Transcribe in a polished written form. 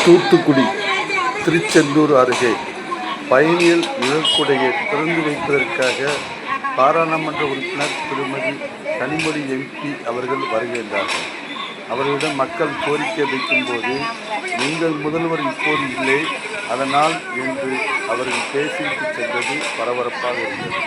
தூத்துக்குடி திருச்செந்தூர் அருகே பயணியர் நிழற்குடையை திறந்து வைப்பதற்காக பாராளுமன்ற உறுப்பினர் திருமதி கனிமொழி எம்பி அவர்கள் வருகின்றார்கள். அவர்களிடம் மக்கள் கோரிக்கை வைக்கும்போது, நீங்கள் முதல்வர் இப்போது இல்லை, அதனால் என்று அவர்கள் பேசிவிட்டு சென்றது பரபரப்பாக இருந்தது.